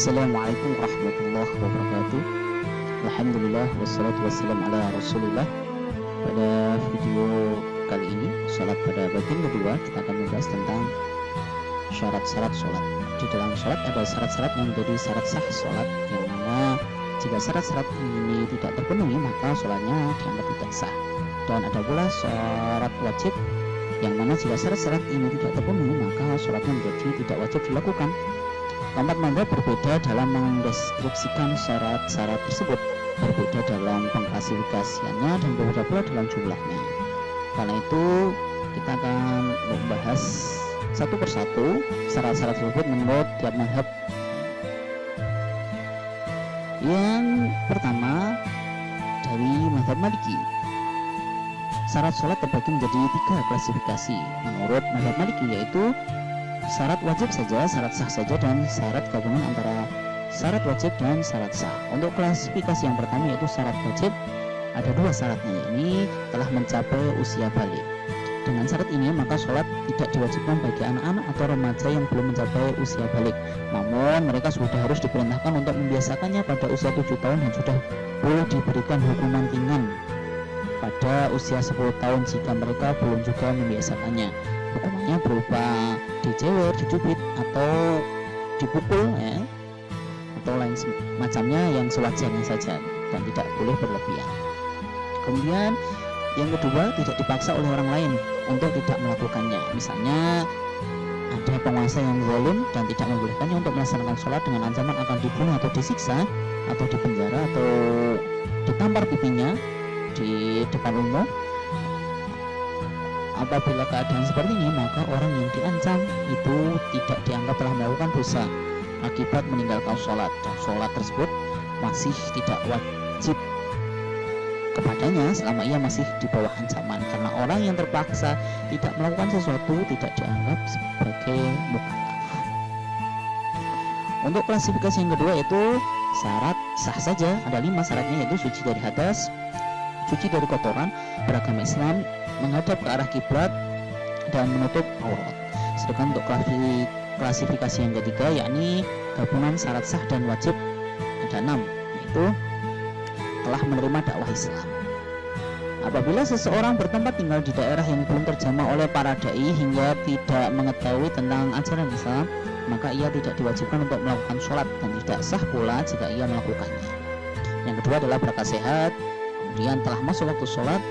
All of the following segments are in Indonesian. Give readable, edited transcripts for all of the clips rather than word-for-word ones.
Assalamualaikum warahmatullahi wabarakatuh. Alhamdulillah wassalatu wassalamu ala rasulillah. Pada video kali ini, sholat pada bagian kedua, kita akan membahas tentang syarat-syarat sholat. Di dalam sholat ada syarat-syarat yang menjadi syarat sah sholat, yang mana jika syarat-syarat ini tidak terpenuhi maka sholatnya dianggap tidak sah. Dan ada pula syarat wajib, yang mana jika syarat-syarat ini tidak terpenuhi maka sholatnya menjadi tidak wajib dilakukan. Keempat mazhab berbeda dalam mendeskripsikan syarat-syarat tersebut, berbeda dalam pengklasifikasiannya dan berbeda pula dalam jumlahnya. Karena itu kita akan membahas satu persatu syarat-syarat tersebut menurut tiap mazhab. Yang pertama dari mazhab Maliki, syarat sholat terbagi menjadi 3 klasifikasi menurut mazhab Maliki, yaitu syarat wajib saja, syarat sah saja, dan syarat gabungan antara syarat wajib dan syarat sah. Untuk klasifikasi yang pertama yaitu syarat wajib, ada 2 syaratnya, ini telah mencapai usia balik. Dengan syarat ini maka sholat tidak diwajibkan bagi anak-anak atau remaja yang belum mencapai usia balik, namun mereka sudah harus diperintahkan untuk membiasakannya pada usia 7 tahun dan sudah boleh diberikan hukuman ringan pada usia 10 tahun jika mereka belum juga membiasakannya. Hukumannya berupa dijewer, dicubit, atau dipukul, atau lain semacamnya yang sewajarnya saja dan tidak boleh berlebihan. Kemudian yang kedua, tidak dipaksa oleh orang lain untuk tidak melakukannya. Misalnya ada penguasa yang zalim dan tidak membolehkannya untuk melaksanakan sholat dengan ancaman akan dibunuh atau disiksa atau dipenjara atau ditampar pipinya di depan umum. Apabila keadaan seperti ini maka orang yang diancam itu tidak dianggap telah melakukan dosa akibat meninggalkan sholat, dan sholat tersebut masih tidak wajib kepadanya selama ia masih di bawah ancaman, karena orang yang terpaksa tidak melakukan sesuatu tidak dianggap sebagai mukallaf. Untuk klasifikasi yang kedua yaitu syarat sah saja, ada 5 syaratnya, yaitu suci dari hadas, suci dari kotoran, beragama Islam, menghadap ke arah kiblat, dan menutup aurat. Sedangkan untuk klasifikasi yang ketiga yakni gabungan syarat sah dan wajib, ada 6, yaitu telah menerima dakwah Islam. Apabila seseorang bertempat tinggal di daerah yang belum terjamah oleh para dai hingga tidak mengetahui tentang ajaran Islam, maka ia tidak diwajibkan untuk melakukan sholat dan tidak sah pula jika ia melakukannya. Yang kedua adalah berangkat sehat, kemudian telah masuk waktu sholat.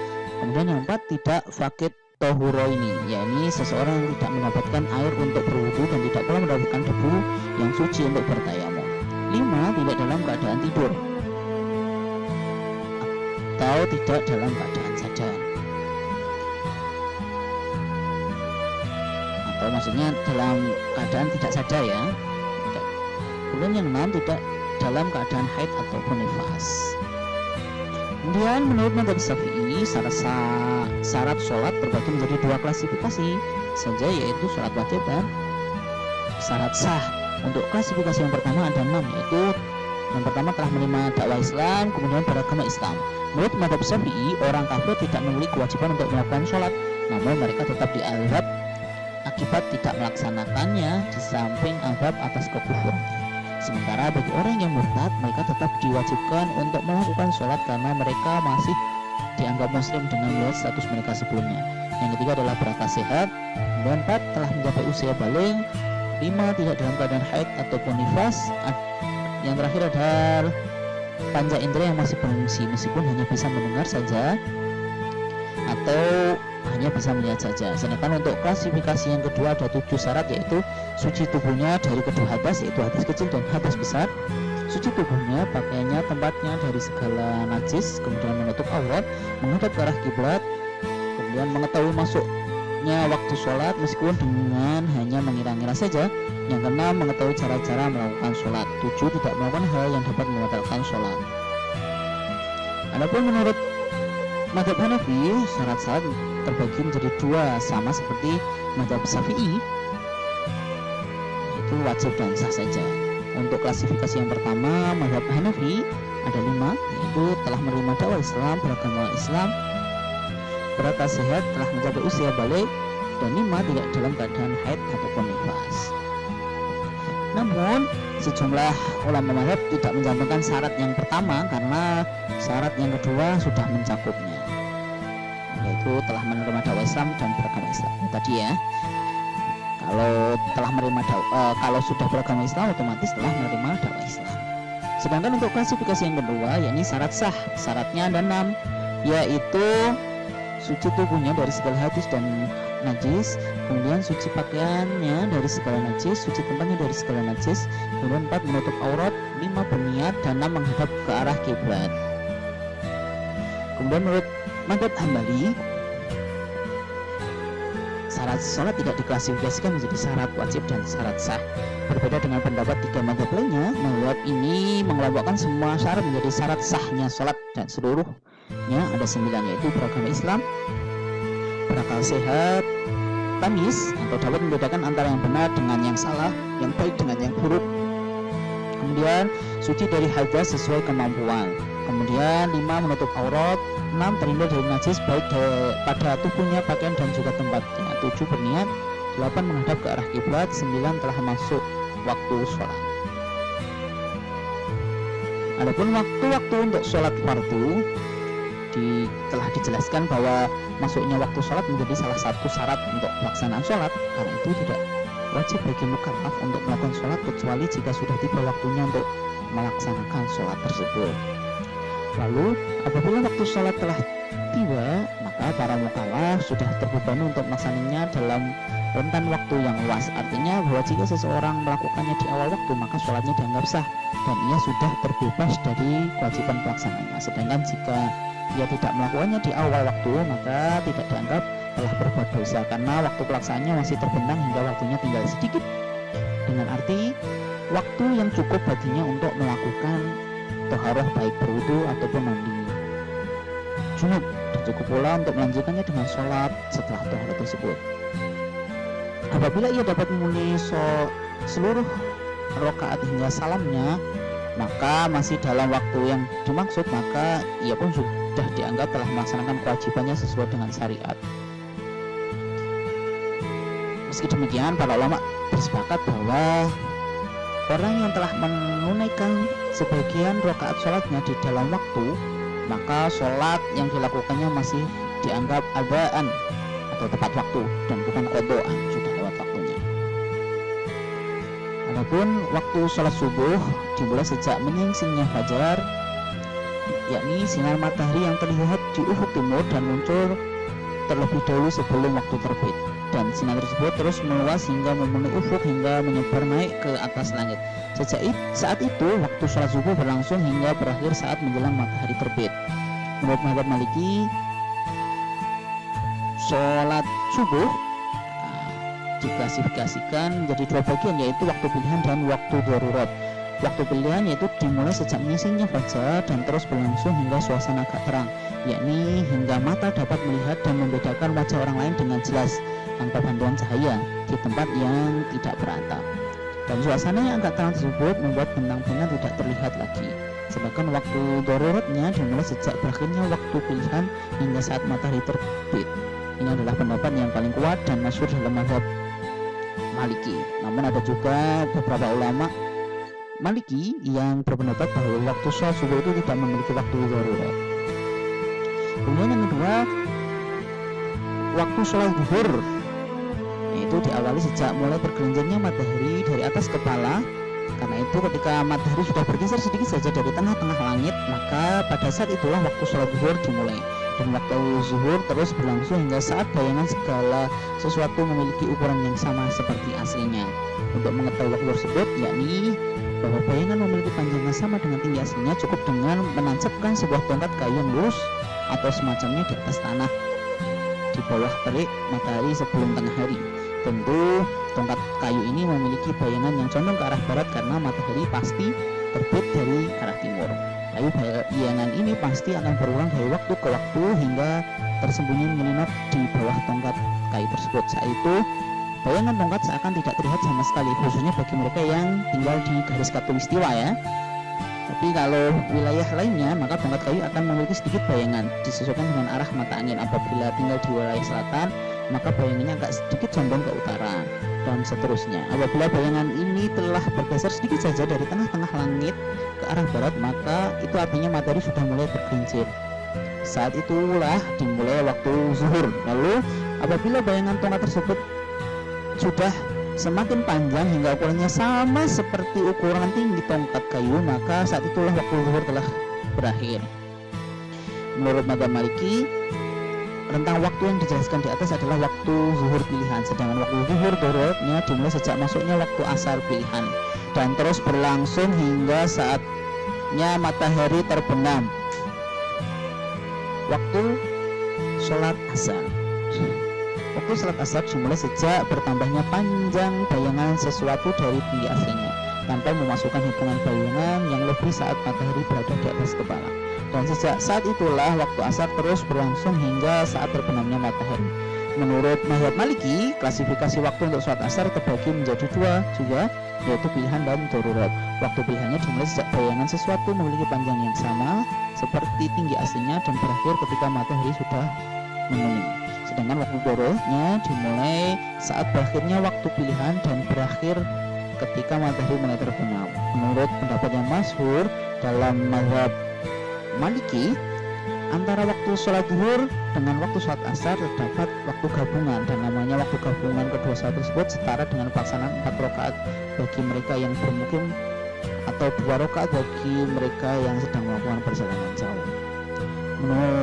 Kemudian yang 4, tidak fakid tohuroini, yakni seseorang yang tidak mendapatkan air untuk berwudu dan tidak pula mendapatkan debu yang suci untuk bertayamum. 5, tidak dalam keadaan tidur atau tidak dalam keadaan sadar, atau maksudnya dalam keadaan tidak sadar ya. Kemudian yang 6, tidak dalam keadaan haid ataupun nifas. Kemudian menurut mazhab Syafi'i, syarat sholat terbagi menjadi 2 klasifikasi saja, yaitu syarat wajib dan syarat sah. Untuk klasifikasi yang pertama ada 6, yaitu yang pertama telah menerima dakwah Islam, kemudian beragama Islam. Menurut mazhab Syafi'i, orang kafir tidak memiliki kewajiban untuk melakukan sholat, namun mereka tetap diazab akibat tidak melaksanakannya di samping azab atas kekufurannya. Sementara bagi orang yang murtad, mereka tetap diwajibkan untuk melakukan sholat karena mereka masih dianggap muslim dengan melihat status mereka sebelumnya. Yang ketiga adalah berakal sehat. Kemudian 4, telah mencapai usia balik. 5, tidak dalam keadaan haid ataupun nifas. Yang terakhir adalah panca indera yang masih berfungsi meskipun hanya bisa mendengar saja atau hanya bisa melihat saja. Sedangkan untuk klasifikasi yang kedua ada 7 syarat, yaitu suci tubuhnya dari kedua hadas, yaitu hadas kecil dan hadas besar, suci tubuhnya, pakaiannya, tempatnya dari segala najis, kemudian menutup aurat, menghadap ke arah kiblat, kemudian mengetahui masuknya waktu sholat meskipun dengan hanya mengira-ngira saja. Yang keenam, mengetahui cara-cara melakukan sholat. 7, tidak melakukan hal yang dapat membatalkan sholat. Adapun menurut mazhab Hanafi, syarat-syarat terbagi menjadi 2, sama seperti mazhab Syafi'i, itu wajib dan sah saja. Untuk klasifikasi yang pertama, mazhab Hanafi ada 5, yaitu telah menerima dakwah Islam, beragama Islam, berakal sehat, telah mencapai usia balik, dan 5, tidak dalam keadaan haid ataupun nifas. Namun sejumlah ulama mazhab tidak mencantumkan syarat yang pertama karena syarat yang kedua sudah mencakupnya, yaitu telah menerima dakwah Islam dan beragama Islam. Tadi ya, kalau sudah beragama Islam otomatis telah menerima dakwah Islam. Sedangkan untuk klasifikasi yang kedua, yakni syarat sah, syaratnya ada 6, yaitu suci tubuhnya dari segala hadis dan najis, kemudian suci pakaiannya dari segala najis, suci tempatnya dari segala najis, kemudian 4 menutup aurat, 5 berniat, dan 6 menghadap ke arah kiblat. Kemudian menurut mazhab Hambali, syarat sholat tidak diklasifikasikan menjadi syarat wajib dan syarat sah. Berbeda dengan pendapat 3 mazhab lainnya, mazhab ini mengelompokkan semua syarat menjadi syarat sahnya sholat, dan seluruhnya ada 9, yaitu beragama Islam, berakal sehat, tamis atau dapat membedakan antara yang benar dengan yang salah, yang baik dengan yang buruk, kemudian suci dari hadas sesuai kemampuan, kemudian 5 menutup aurat, 6 terhindar dari najis baik pada tubuhnya, pakaian dan juga tempatnya, 7 berniat, 8 menghadap ke arah kiblat, 9 telah masuk waktu sholat. Adapun waktu-waktu untuk sholat fardu telah dijelaskan bahwa masuknya waktu sholat menjadi salah satu syarat untuk pelaksanaan sholat. Karena itu tidak wajib bagi mukallaf untuk melakukan sholat kecuali jika sudah tiba waktunya untuk melaksanakan sholat tersebut. Lalu apabila waktu sholat telah tiba, maka para mukallaf sudah terbebani untuk melaksanakannya dalam rentan waktu yang luas. Artinya bahwa jika seseorang melakukannya di awal waktu, maka sholatnya dianggap sah dan ia sudah terbebas dari kewajiban pelaksanaannya. Sedangkan jika ia tidak melakukannya di awal waktu, maka tidak dianggap telah berbuat dosa karena waktu pelaksanaannya masih terbentang hingga waktunya tinggal sedikit, dengan arti waktu yang cukup baginya untuk melakukan toharoh baik berwudu ataupun mandi junub, dan cukup pula untuk melanjutkannya dengan sholat setelah toharoh tersebut. Apabila ia dapat memenuhi seluruh rakaat hingga salamnya, maka masih dalam waktu yang dimaksud, maka ia pun sudah dianggap telah melaksanakan kewajibannya sesuai dengan syariat. Meski demikian, para ulama bersepakat bahwa orang yang telah menunaikan sebagian rakaat sholatnya di dalam waktu, maka sholat yang dilakukannya masih dianggap adaan atau tepat waktu dan bukan qadhaan, sudah lewat waktunya. Adapun waktu sholat subuh dimulai sejak menyingsingnya fajar, yakni sinar matahari yang terlihat di ufuk timur dan muncul terlebih dahulu sebelum waktu terbit, dan sinar tersebut terus meluas hingga memenuhi ufuk hingga menyebar naik ke atas langit. Sejak saat itu waktu sholat subuh berlangsung hingga berakhir saat menjelang matahari terbit. Menurut mazhab Maliki, sholat subuh diklasifikasikan menjadi 2 bagian, yaitu waktu pilihan dan waktu darurat. Waktu pilihan yaitu dimulai sejak menyingsingnya fajar dan terus berlangsung hingga suasana agak terang, yakni hingga mata dapat melihat dan membedakan wajah orang lain dengan jelas tanpa bantuan cahaya di tempat yang tidak beratap. Dan suasana yang agak terang tersebut membuat bintang-bintang tidak terlihat lagi. Sedangkan waktu daruratnya dimulai sejak berakhirnya waktu pilihan hingga saat matahari terbit. Ini adalah pendapat yang paling kuat dan masyhur dalam mazhab Maliki. Namun ada juga beberapa ulama Maliki yang berpendapat bahwa waktu sholat subuh itu tidak memiliki waktu darurat. Kemudian yang kedua, waktu sholat zuhur, yaitu diawali sejak mulai bergelincirnya matahari dari atas kepala. Karena itu ketika matahari sudah bergeser sedikit saja dari tengah-tengah langit, maka pada saat itulah waktu sholat zuhur dimulai. Dan waktu zuhur terus berlangsung hingga saat bayangan segala sesuatu memiliki ukuran yang sama seperti aslinya. Untuk mengetahui waktu tersebut, yakni bahwa bayangan memiliki panjang yang sama dengan tinggi aslinya, cukup dengan menancapkan sebuah tongkat kayu yang lurus atau semacamnya di atas tanah di bawah terik matahari sebelum tengah hari. Tentu tongkat kayu ini memiliki bayangan yang condong ke arah barat karena matahari pasti terbit dari arah timur. Lalu bayangan ini pasti akan berulang dari waktu ke waktu hingga tersembunyi menyelinap di bawah tongkat kayu tersebut. Saat itu bayangan tongkat seakan tidak terlihat sama sekali, khususnya bagi mereka yang tinggal di garis khatulistiwa ya. Tapi kalau wilayah lainnya, maka tongkat kayu akan memiliki sedikit bayangan disesuaikan dengan arah mata angin. Apabila tinggal di wilayah selatan, maka bayangannya agak sedikit condong ke utara. dan seterusnya. Apabila bayangan ini telah bergeser sedikit saja dari tengah-tengah langit ke arah barat, maka itu artinya matahari sudah mulai bergelincir. Saat itulah dimulai waktu zuhur. Lalu apabila bayangan tongkat tersebut sudah semakin panjang hingga ukurannya sama seperti ukuran tinggi tongkat kayu, maka saat itulah waktu zuhur telah berakhir. Menurut mazhab Maliki, rentang waktu yang dijelaskan di atas adalah waktu zuhur pilihan, sedangkan waktu zuhur dorotnya dimulai sejak masuknya waktu asar pilihan dan terus berlangsung hingga saatnya matahari terbenam. Waktu sholat asar. Waktu sholat asar dimulai sejak bertambahnya panjang bayangan sesuatu dari tinggi aslinya, tanpa memasukkan hitungan bayangan yang lebih saat matahari berada di atas kepala. Dan sejak saat itulah waktu asar terus berlangsung hingga saat terbenamnya matahari. Menurut mazhab Maliki, klasifikasi waktu untuk sholat asar terbagi menjadi dua juga, yaitu pilihan dan darurat. Waktu pilihannya dimulai sejak bayangan sesuatu memiliki panjang yang sama seperti tinggi aslinya dan berakhir ketika matahari sudah menguning. Sedangkan waktu daruratnya dimulai saat berakhirnya waktu pilihan dan berakhir ketika matahari mulai terbenam. Menurut pendapat yang masyhur dalam mazhab Maliki, antara waktu sholat zuhur dengan waktu sholat asar terdapat waktu gabungan, dan namanya waktu gabungan kedua sholat tersebut setara dengan pelaksanaan 4 rakaat bagi mereka yang bermukim atau 2 rakaat bagi mereka yang sedang melakukan perjalanan jauh.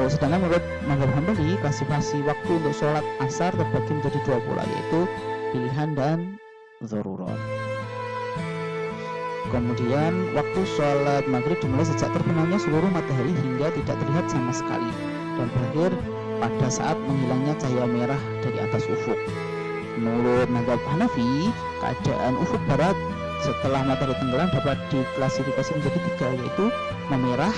Sedangkan menurut mazhab Hambali, klasifikasi waktu untuk sholat asar terbagi menjadi dua pula, yaitu pilihan dan darurat. Kemudian waktu sholat maghrib dimulai sejak terbenamnya seluruh matahari hingga tidak terlihat sama sekali dan berakhir pada saat menghilangnya cahaya merah dari atas ufuk. Menurut mazhab Hanafi, keadaan ufuk barat setelah matahari tenggelam dapat diklasifikasi menjadi 3, yaitu memerah,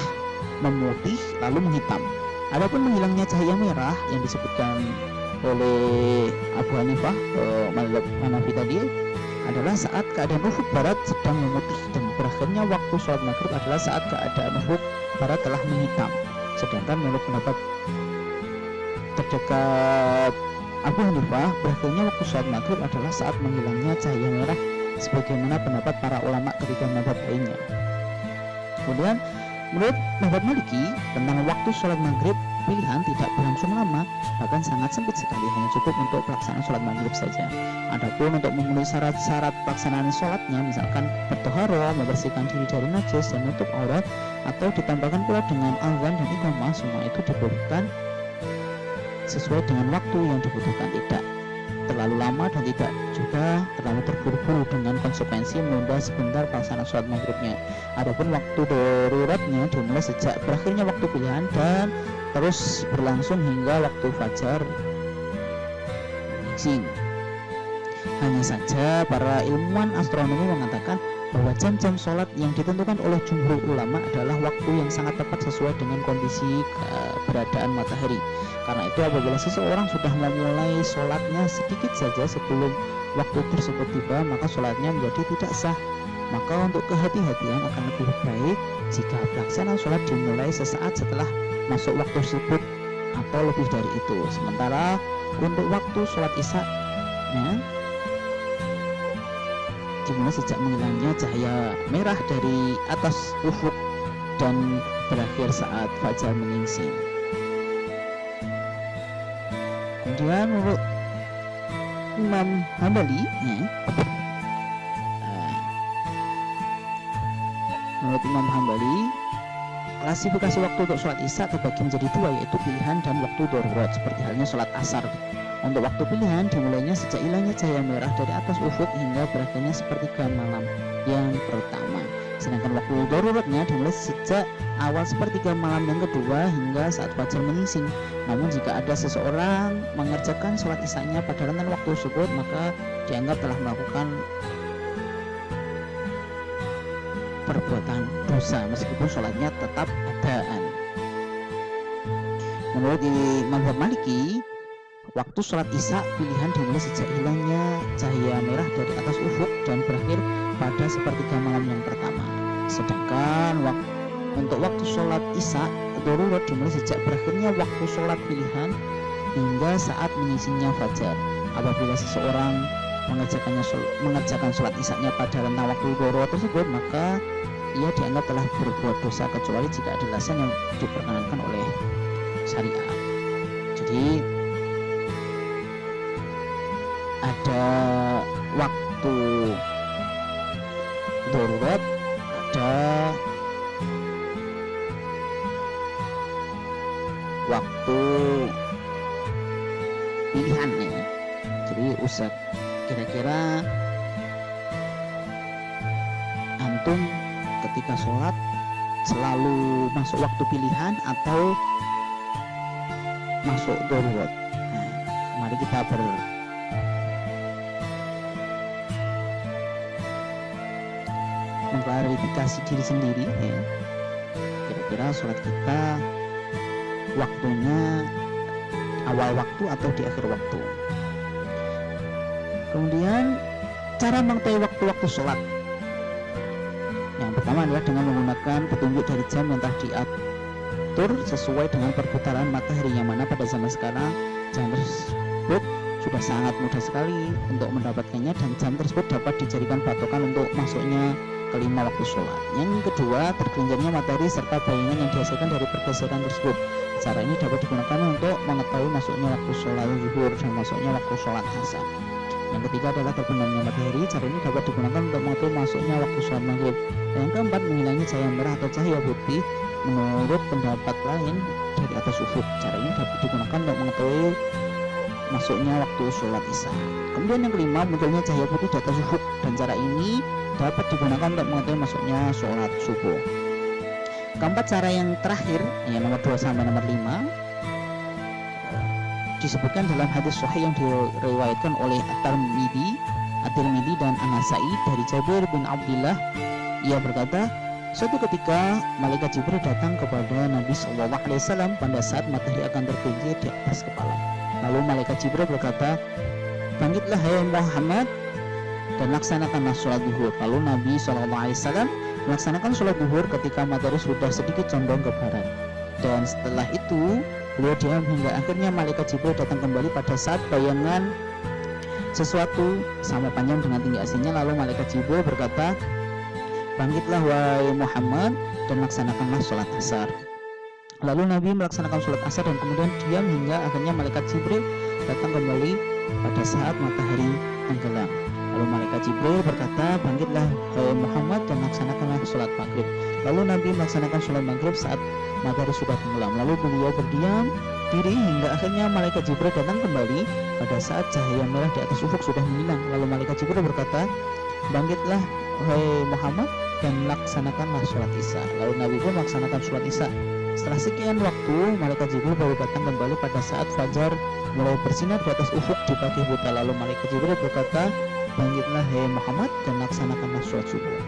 memutih, lalu menghitam. Adapun menghilangnya cahaya merah yang disebutkan oleh Abu Hanifah, mazhab Hanafi tadi, adalah saat keadaan ufuk barat sedang memutih, dan berakhirnya waktu sholat maghrib adalah saat keadaan ufuk barat telah menghitam. Sedangkan menurut pendapat terdekat Abu Hanifah, berakhirnya waktu sholat maghrib adalah saat menghilangnya cahaya merah, sebagaimana pendapat para ulama ketiga mazhab lainnya. Kemudian menurut mazhab Maliki, tentang waktu sholat maghrib pilihan tidak berlangsung lama, bahkan sangat sempit sekali, hanya cukup untuk pelaksanaan sholat maghrib saja. Adapun untuk memenuhi syarat-syarat pelaksanaan sholatnya, misalkan bertoharo, membersihkan diri dari najis dan menutup aurat, atau ditambahkan pula dengan azan dan iqamah, semua itu dibolehkan sesuai dengan waktu yang dibutuhkan, tidak terlalu lama dan tidak juga terlalu terburu-buru, dengan konsekuensi menunda sebentar pelaksanaan sholat maghribnya. Adapun waktu daruratnya dimulai sejak berakhirnya waktu pilihan dan terus berlangsung hingga waktu fajar menyingsing. Hanya saja para ilmuwan astronomi mengatakan bahwa jam-jam sholat yang ditentukan oleh jumhur ulama adalah waktu yang sangat tepat sesuai dengan kondisi keberadaan matahari. Karena itu apabila seseorang sudah memulai sholatnya sedikit saja sebelum waktu tersebut tiba, maka sholatnya menjadi tidak sah. Maka untuk kehati-hatian akan lebih baik jika pelaksanaan sholat dimulai sesaat setelah masuk waktu tersebut atau lebih dari itu. Sementara untuk waktu sholat isya dimulai sejak menghilangnya cahaya merah dari atas ufuk dan berakhir saat fajar menyingsing. Kemudian menurut Imam Hambali, klasifikasi waktu untuk sholat isya terbagi menjadi dua, yaitu pilihan dan waktu darurat, seperti halnya sholat asar. Untuk waktu pilihan dimulainya sejak hilangnya cahaya merah dari atas ufuk hingga berakhirnya sepertiga malam yang pertama. Sedangkan waktu daruratnya dimulai sejak awal sepertiga malam yang kedua hingga saat fajar menyingsing. Namun jika ada seseorang mengerjakan sholat isyanya pada rentan waktu tersebut, maka dianggap telah melakukan perbuatan dosa meskipun sholatnya tetap adaan. Menurut mazhab Maliki, waktu sholat isya pilihan dimulai sejak hilangnya cahaya merah dari atas ufuk dan berakhir pada sepertiga malam yang pertama. Sedangkan untuk waktu sholat isya darurat dimulai sejak berakhirnya waktu sholat pilihan hingga saat menyingsingnya fajar. Apabila seseorang mengerjakan sholat isya-nya pada rentang waktu darurat tersebut, maka ia dianggap telah berbuat dosa kecuali jika ada alasan yang diperkenankan oleh syariat. Jadi ada waktu darurat, ada waktu pilihan ya. Jadi Ustaz, kira-kira antum ketika sholat selalu masuk waktu pilihan atau masuk darurat? Nah, mari kita mengklarifikasi diri sendiri ya. Kira-kira sholat kita waktunya awal waktu atau di akhir waktu. Kemudian cara mengetahui waktu-waktu sholat, yang pertama adalah dengan menggunakan petunjuk dari jam yang telah diatur sesuai dengan perputaran matahari, yang mana pada zaman sekarang jam tersebut sudah sangat mudah sekali untuk mendapatkannya, dan jam tersebut dapat dijadikan patokan untuk masuknya kelima waktu sholat. Yang kedua, tergelincirnya matahari serta bayangan yang dihasilkan dari pergeseran tersebut. Cara ini dapat digunakan untuk mengetahui masuknya waktu sholat zuhur dan masuknya waktu sholat asar. Yang ketiga adalah terbenamnya matahari. Cara ini dapat digunakan untuk mengetahui masuknya waktu sholat maghrib. Dan yang keempat, menghilangnya cahaya merah atau cahaya putih menurut pendapat lain dari atas ufuk. Cara ini dapat digunakan untuk mengetahui masuknya waktu sholat isya. Kemudian yang kelima, munculnya cahaya putih di atas ufuk, dan cara ini dapat digunakan untuk mengetahui masuknya sholat subuh. Keempat, cara yang terakhir, yang nomor 2 sampai nomor 5, disebutkan dalam hadis sahih yang diriwayatkan oleh At-Tirmidzi dan An-Nasa'i dari Jabir bin Abdullah. Ia berkata, suatu ketika malaikat Jibril datang kepada Nabi SAW pada saat matahari akan tergelincir di atas kepala. Lalu malaikat Jibril berkata, bangkitlah hai Muhammad dan laksanakanlah sholat zuhur. Lalu Nabi SAW melaksanakan sholat zuhur ketika matahari sudah sedikit condong ke barat. Dan setelah itu beliau diam hingga akhirnya malaikat Jibril datang kembali pada saat bayangan sesuatu sama panjang dengan tinggi aslinya. Lalu malaikat Jibril berkata, bangkitlah wahai Muhammad dan laksanakanlah sholat asar. Lalu Nabi melaksanakan sholat asar dan kemudian diam hingga akhirnya malaikat Jibril datang kembali pada saat matahari tenggelam. Lalu malaikat Jibril berkata, bangkitlah wahai Muhammad dan laksanakanlah sholat maghrib. Lalu Nabi melaksanakan sholat maghrib saat matahari sudah tenggelam. Lalu beliau berdiam diri hingga akhirnya malaikat Jibril datang kembali pada saat cahaya merah di atas ufuk sudah menghilang. Lalu malaikat Jibril berkata, bangkitlah wahai Muhammad dan laksanakanlah sholat isya. Lalu Nabi pun melaksanakan sholat isya. Setelah sekian waktu, malaikat Jibril baru datang kembali pada saat fajar mulai bersinar di atas ufuk di pagi buta. Lalu malaikat Jibril berkata, bangkitlah hai Muhammad dan laksanakanlah sholat subuh.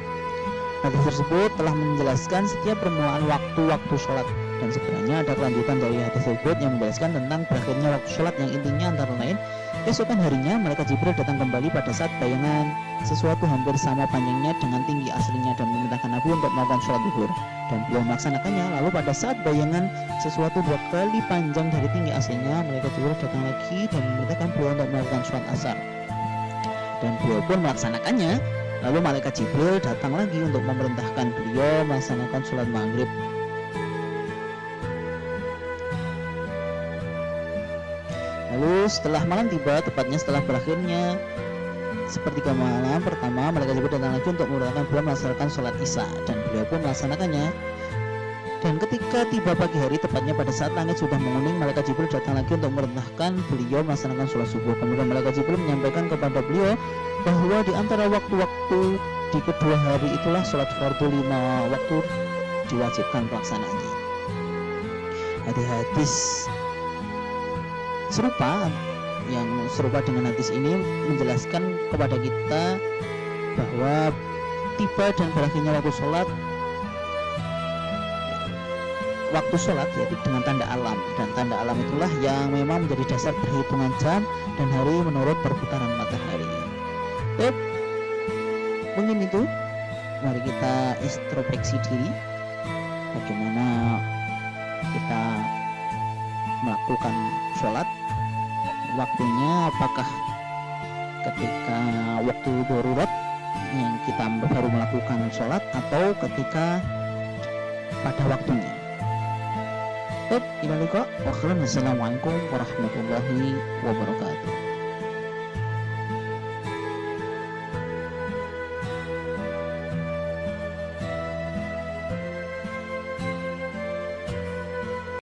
Hadis tersebut telah menjelaskan setiap permulaan waktu-waktu sholat, dan sebenarnya ada kelanjutan dari hadis tersebut yang menjelaskan tentang berakhirnya waktu sholat, yang intinya antara lain keesokan harinya malaikat Jibril datang kembali pada saat bayangan sesuatu hampir sama panjangnya dengan tinggi aslinya dan memerintahkan Nabi untuk melakukan sholat zuhur, dan beliau melaksanakannya. Lalu pada saat bayangan sesuatu 2 kali panjang dari tinggi aslinya, malaikat Jibril datang lagi dan memerintahkan beliau untuk melakukan sholat asar, dan beliau pun melaksanakannya. Lalu malaikat Jibril datang lagi untuk memerintahkan beliau melaksanakan sholat maghrib. Lalu setelah malam tiba, tepatnya setelah berakhirnya sepertiga malam pertama, malaikat Jibril datang lagi untuk memerintahkan beliau melaksanakan sholat isya, dan beliau pun melaksanakannya. Dan ketika tiba pagi hari, tepatnya pada saat langit sudah menguning, malaikat Jibril datang lagi untuk memerintahkan beliau melaksanakan sholat subuh. Kemudian malaikat Jibril menyampaikan kepada beliau bahwa di antara waktu-waktu di kedua hari itulah sholat fardu 5 waktu diwajibkan pelaksanaannya. Hadis serupa yang serupa dengan hadis ini menjelaskan kepada kita bahwa tiba dan berakhirnya waktu sholat yaitu dengan tanda alam, dan tanda alam itulah yang memang menjadi dasar perhitungan jam dan hari menurut perputaran matahari. Baik, mungkin itu. Mari kita introspeksi diri, bagaimana kita melakukan sholat, waktunya apakah ketika waktu darurat yang kita baru melakukan sholat, atau ketika pada waktunya. Baik, ila liqa. Wassalamualaikum warahmatullahi wabarakatuh.